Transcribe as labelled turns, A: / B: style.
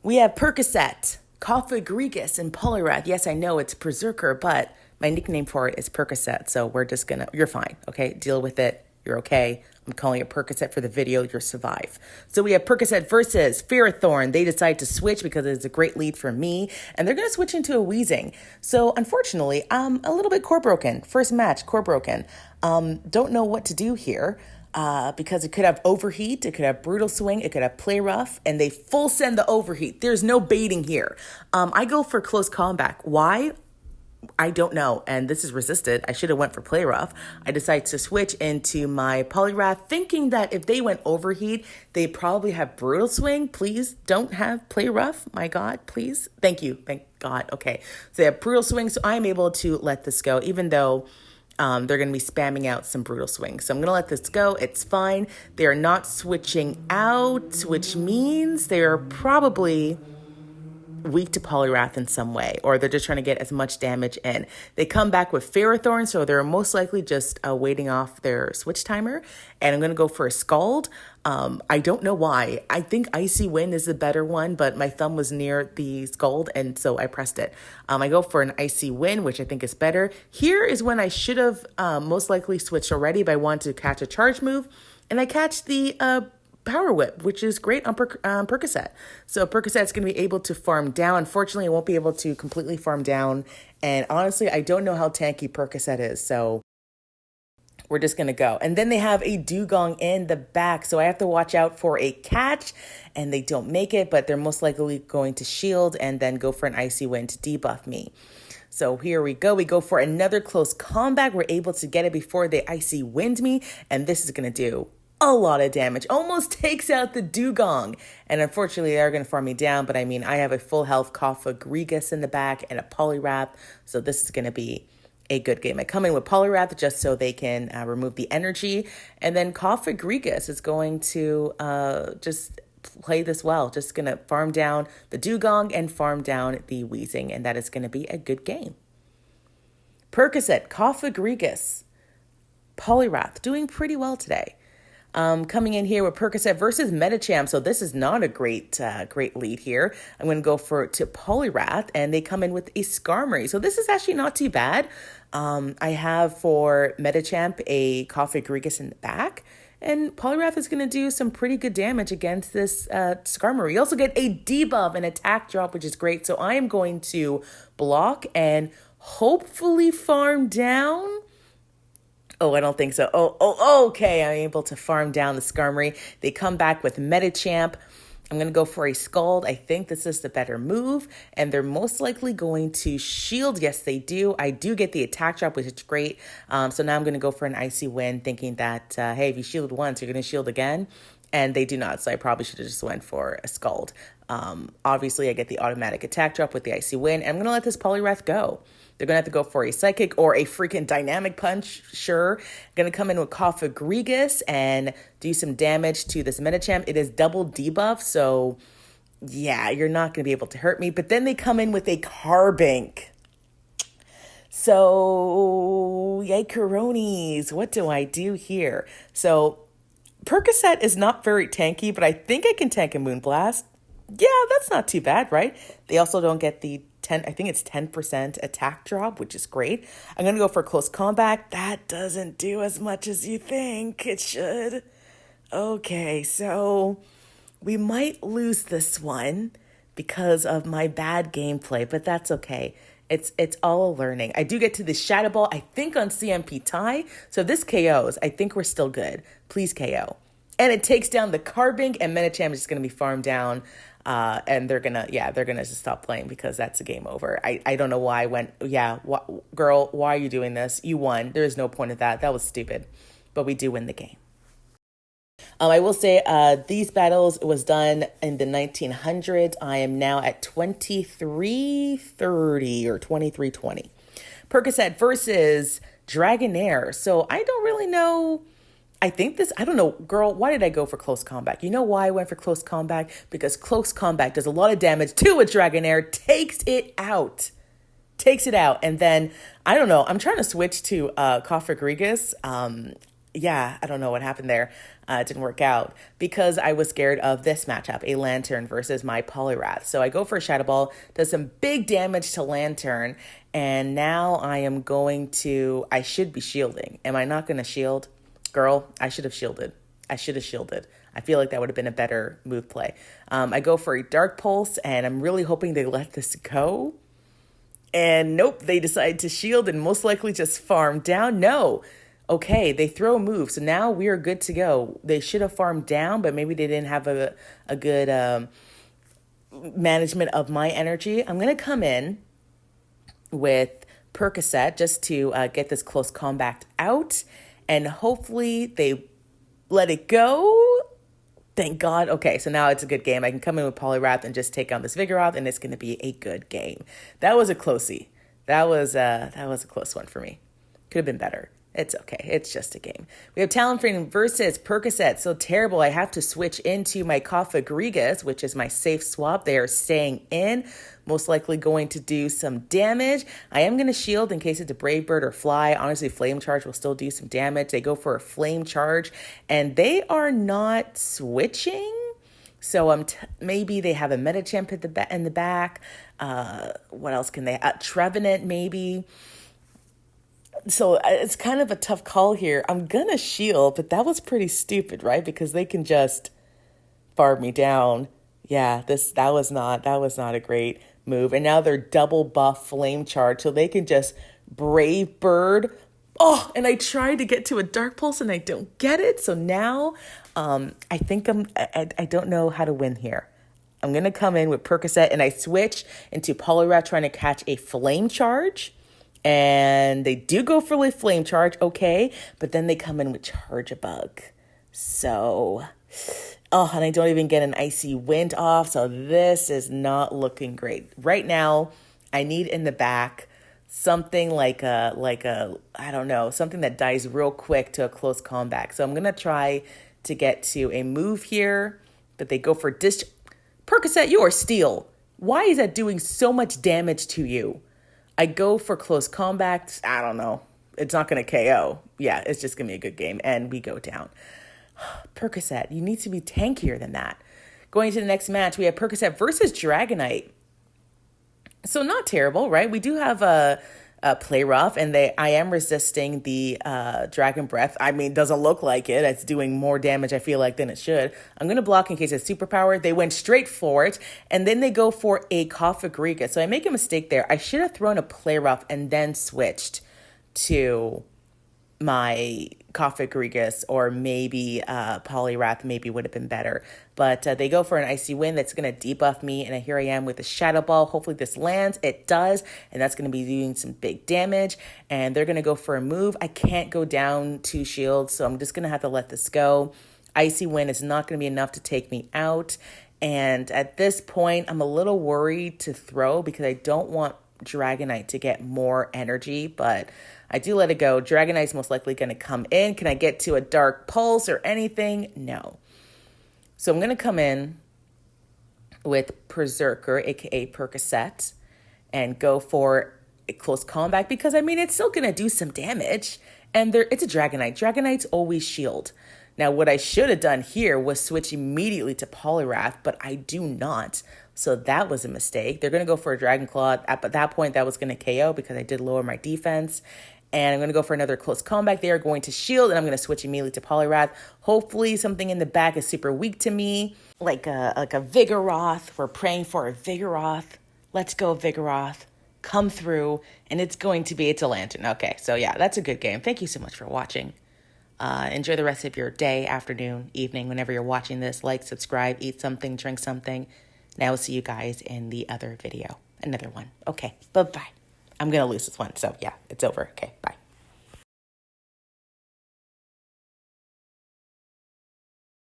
A: We have Percocet, Cough-a-Gregus, and Poliwrath. Yes, I know it's Perrserker, but my nickname for it is Percocet. So we're just gonna, you're fine, okay? Deal with it. You're okay. I'm calling it Percocet for the video. You'll survive. So we have Percocet versus Ferrothorn. They decide to switch because it's a great lead for me, and they're going to switch into a Wheezing. So unfortunately, I'm a little bit core broken. First match, core broken. Don't know what to do here. Because it could have Overheat, it could have Brutal Swing, it could have Play Rough, and they full send the Overheat. There's no baiting here. I go for Close Combat. Why? I don't know, and this is resisted. I should have went for Play Rough. I decided to switch into my Poliwrath, thinking that if they went Overheat, they probably have Brutal Swing. Please don't have Play Rough. My God, please. Thank you. Thank God. Okay, so they have Brutal Swing, so I'm able to let this go, even though they're going to be spamming out some Brutal Swing. So I'm going to let this go. It's fine. They are not switching out, which means they are probably weak to Poliwrath in some way, or they're just trying to get as much damage in. They come back with Ferrothorn, so they're most likely just waiting off their switch timer, and I'm going to go for a Scald. I don't know why. I think Icy Wind is the better one, but my thumb was near the Scald, and so I pressed it. I go for an Icy Wind, which I think is better. Here is when I should have most likely switched already, but I wanted to catch a charge move, and I catch the Power Whip, which is great on Percocet. So Percocet's going to be able to farm down. Unfortunately, I won't be able to completely farm down. And honestly, I don't know how tanky Percocet is. So we're just going to go. And then they have a Dugong in the back. So I have to watch out for a catch. And they don't make it, but they're most likely going to shield and then go for an Icy Wind to debuff me. So here we go. We go for another Close Combat. We're able to get it before they Icy Wind me. And this is going to do a lot of damage. Almost takes out the Dugong. And unfortunately, they're going to farm me down. But I mean, I have a full health Cough-a-Gregus in the back and a Poliwrath. So this is going to be a good game. I come in with Poliwrath just so they can remove the energy. And then Cough-a-Gregus is going to just play this well. Just going to farm down the Dugong and farm down the Wheezing. And that is going to be a good game. Percocet, Cough-a-Gregus, Poliwrath, doing pretty well today. Coming in here with Percocet versus Medicham. So this is not a great lead here. I'm going to go to Poliwrath, and they come in with a Skarmory. So this is actually not too bad. I have for Medicham a Cough-a-Gregus in the back, and Poliwrath is going to do some pretty good damage against this Skarmory. You also get a debuff and attack drop, which is great. So I am going to block and hopefully farm down. Oh, I don't think so. Okay. I'm able to farm down the Skarmory. They come back with Medicham. I'm going to go for a Scald. I think this is the better move, and they're most likely going to shield. Yes, they do. I do get the attack drop, which is great. So now I'm going to go for an Icy Wind, thinking that, hey, if you shielded once, you're going to shield again. And they do not, so I probably should have just went for a Scald. Obviously, I get the automatic attack drop with the Icy Wind, and I'm going to let this Poliwrath go. They're going to have to go for a Psychic or a freaking Dynamic Punch, sure. Going to come in with Cough-a-Gregus and do some damage to this Medicham. It is double debuff, so yeah, you're not going to be able to hurt me. But then they come in with a Carbink. So, yay, Coronis. What do I do here? So, Percocet is not very tanky, but I think I can tank a Moonblast. Yeah, that's not too bad, right? They also don't get the 10% attack drop, which is great. I'm going to go for Close Combat. That doesn't do as much as you think it should. Okay, so we might lose this one because of my bad gameplay, but that's okay. It's all a learning. I do get to the Shadow Ball, I think on CMP tie. So if this KOs, I think we're still good. Please KO. And it takes down the Carbink, and Medicham is just going to be farmed down. And they're gonna just stop playing because that's a game over. I don't know why I went, girl, why are you doing this? You won. There is no point of that. That was stupid. But we do win the game. I will say these battles was done in the 1900s. I am now at 2330 or 2320. Percocet versus Dragonair. So I don't really know. I don't know, girl, why did I go for Close Combat? You know why I went for Close Combat? Because Close Combat does a lot of damage to a Dragonair, takes it out. And then, I don't know, I'm trying to switch to Cough-a-Gregus. yeah, I don't know what happened there. It didn't work out because I was scared of this matchup, a Lantern versus my Poliwrath. So I go for a Shadow Ball, does some big damage to Lantern, and now I should be shielding. Am I not going to shield? Girl, I should have shielded. I feel like that would have been a better move play. I go for a Dark Pulse, and I'm really hoping they let this go. And nope, they decide to shield and most likely just farm down. No. Okay, they throw a move. So now we are good to go. They should have farmed down, but maybe they didn't have a good management of my energy. I'm going to come in with Percocet just to get this close combat out. And hopefully they let it go. Thank God. Okay, so now it's a good game. I can come in with Poliwrath and just take on this Vigoroth, and it's going to be a good game. That was a closey. That was a close one for me. Could have been better. It's okay. It's just a game. We have Talonflame versus Percocet. So terrible. I have to switch into my Cofagrigus, which is my safe swap. They are staying in. Most likely going to do some damage. I am going to shield in case it's a Brave Bird or Fly. Honestly, Flame Charge will still do some damage. They go for a Flame Charge, and they are not switching. So maybe they have a Medicham in the back. What else can they? Trevenant maybe. So it's kind of a tough call here. I'm going to shield, but that was pretty stupid, right? Because they can just farm me down. Yeah, that was not a great move. And now they're double buff Flame Charge, so they can just Brave Bird. Oh, and I tried to get to a Dark Pulse and I don't get it. So now I think I don't know how to win here. I'm going to come in with Percocet and I switch into Poliwrath trying to catch a Flame Charge. And they do go for a Flame Charge, okay, but then they come in with Charge-a-Bug. So, and I don't even get an Icy Wind off, so this is not looking great. Right now, I need in the back something like a I don't know, something that dies real quick to a close combat. So I'm going to try to get to a move here, but they go for Percocet, you are steel. Why is that doing so much damage to you? I go for close combat. I don't know. It's not going to KO. Yeah, it's just going to be a good game. And we go down. Percocet, you need to be tankier than that. Going to the next match, we have Percocet versus Dragonite. So not terrible, right? We do have a Play Rough, and I am resisting the Dragon Breath. I mean, doesn't look like it. It's doing more damage, I feel like, than it should. I'm going to block in case it's superpower. They went straight for it, and then they go for a Cofagrigus. So I make a mistake there. I should have thrown a Play Rough and then switched to my Cofagrigus, or maybe Poliwrath maybe would have been better. But they go for an Icy Wind that's going to debuff me, and here I am with a Shadow Ball. Hopefully this lands. It does, and that's going to be doing some big damage, and they're going to go for a move. I can't go down 2 shields, so I'm just going to have to let this go. Icy Wind is not going to be enough to take me out, and at this point, I'm a little worried to throw because I don't want Dragonite to get more energy, but I do let it go. Dragonite's most likely going to come in. Can I get to a Dark Pulse or anything? No. So I'm going to come in with Perrserker, aka Percocet, and go for a close combat because, I mean, it's still going to do some damage. And it's a Dragonite. Dragonites always shield. Now, what I should have done here was switch immediately to Poliwrath, but I do not. So that was a mistake. They're going to go for a Dragon Claw. At that point, that was going to KO because I did lower my defense. And I'm going to go for another close combat. They are going to shield, and I'm going to switch immediately to Poliwrath. Hopefully something in the back is super weak to me, like a Vigoroth. We're praying for a Vigoroth. Let's go, Vigoroth. Come through, and it's a Lantern. Okay, so yeah, that's a good game. Thank you so much for watching. Enjoy the rest of your day, afternoon, evening, whenever you're watching this. Like, subscribe, eat something, drink something. And I will see you guys in the other video. Another one. Okay, bye-bye. I'm going to lose this one, so yeah, it's over. Okay.